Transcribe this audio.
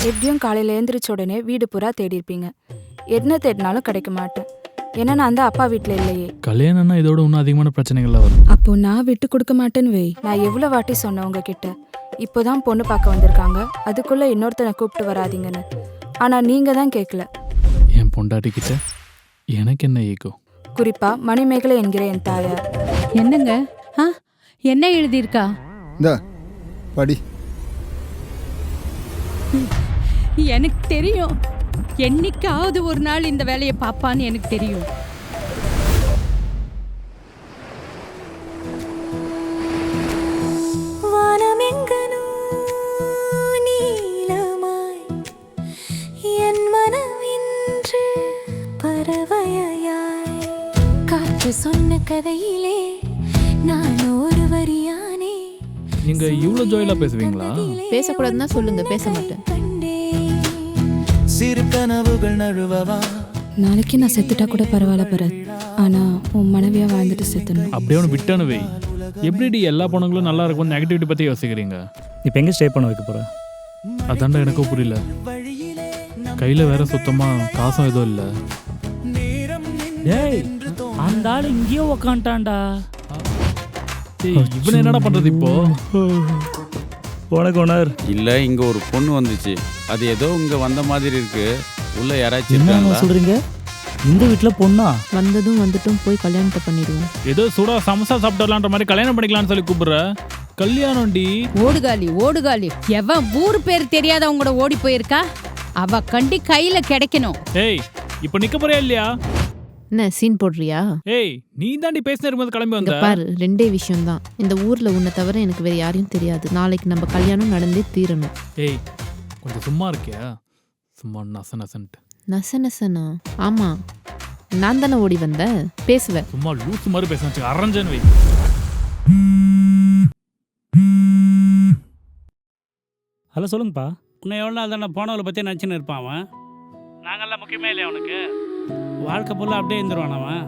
எப்படியும் காலையில் எழுந்திரிச்ச உடனே வீடு பூரா தேடி இருப்பீங்க. என்ன தேடினாலும் கிடைக்க மாட்டேன். ஏன்னா நான் தான் அப்பா வீட்டில் இல்லையே. கல்யாணம்னா இதோட இன்னும் அதிகமான பிரச்சனைகள்லாம் வரும். அப்போ நான் விட்டு கொடுக்க மாட்டேன்னு வை. நான் எவ்வளோ வாட்டி சொன்னேன் உங்ககிட்ட, இப்போதான் பொண்ணு பார்க்க வந்திருக்காங்க, அதுக்குள்ளே இன்னொருத்தனை கூப்பிட்டு வராதீங்கன்னு. ஆனால் நீங்கள் தான் கேட்கல. என் பொண்டாட்டி கிட்ட எனக்கு என்ன ஈகோ? குறிப்பா மணிமேகலை என்கிற என் தாயார். என்னங்க? என்ன எழுதியிருக்கா? இந்த படி. எனக்கு தெரியும், என்னைக்காவது ஒரு நாள் இந்த வேலையை பாப்பான்னு எனக்கு தெரியும். சொன்ன கதையிலே நான் ஒரு வரியானே. நீங்க இவ்வளோ ஜாயிலா பேசுவீங்களா? பேசக்கூடாதுன்னா சொல்லுங்க, பேச மாட்டேன். சிறு கனவுகள் நழுவவா. நாளைக்கு நான் செத்துட்டா கூட பரவாயில்ல பரத், ஆனா உன் மனைவியா வாழ்ந்துட்டு செத்துணும். அப்படியே ஒன்று விட்டானு வை. எப்படி எல்லா பொண்ணுங்களும் நல்லா இருக்கும் நெகட்டிவிட்டி பற்றி யோசிக்கிறீங்க? இப்போ எங்கே ஸ்டே பண்ண வைக்க போற? அதாண்டா எனக்கும் புரியல. கையில் வேற சுத்தமாக காசும் எதுவும் இல்லை. டேய், அந்த ஆள் இங்கேயோ உக்காண்டான்டா. இவனை என்னடா பண்ணுறது இப்போ? உனக்கு ஓனர் இல்லை, இங்கே ஒரு பொண்ணு வந்துச்சு. அது ஏதோ இங்கே வந்த மாதிரி இருக்கு. உள்ள யாராச்சும் என்ன இருக்காங்களா? சொல்றீங்க? இந்த வீட்டில் பொண்ணா? வந்ததும் வந்துட்டும் போய் கல்யாணத்தை பண்ணிடுவோம். ஏதோ சூடா சமோசா சாப்பிடலான்ற மாதிரி கல்யாணம் பண்ணிக்கலாம்னு சொல்லி கூப்பிடுற. கல்யாணம்டி. ஓடுகாலி ஓடுகாலி, எவன் ஊர் பேர் தெரியாதவங்க கூட ஓடி போயிருக்கா? அவ கண்டி கையில கிடைக்கணும். ஏய், இப்போ நிக்க போறியா இல்லையா? என்ன சீன் போடுறியா? ஏய், நீ தாண்டி பேசின இருக்கும்போது கிளம்பி இங்க வந்த. பாரு, ரெண்டே விஷயம்தான். இந்த ஊர்ல உன்னை தவிர எனக்கு வேற யாரையும் தெரியாது. நாளைக்கு நம்ம கல்யாணம் நடந்தே தீரணும். ஏய், கொஞ்சம் சும்மா இருக்கியா? சும்மா நச நசன்ட்டு. நச நசனா? ஆமா, நான் தானே ஓடி வந்தேன். பேசுவேன். சும்மா லூசு மாதிரி பேச வச்சு அரஞ்சன் வை. ஹலோ சொல்லுங்கப்பா. இன்னும் எவ்வளோ நாள் தானே போனவளை பற்றி நினச்சின்னு இருப்பான் அவன். நாங்கள்லாம் முக்கியமே இல்லையா அவனுக்கு? வாழ்க்கை ஃபுல்லாக அப்படியே இருந்துருவான் அவன்.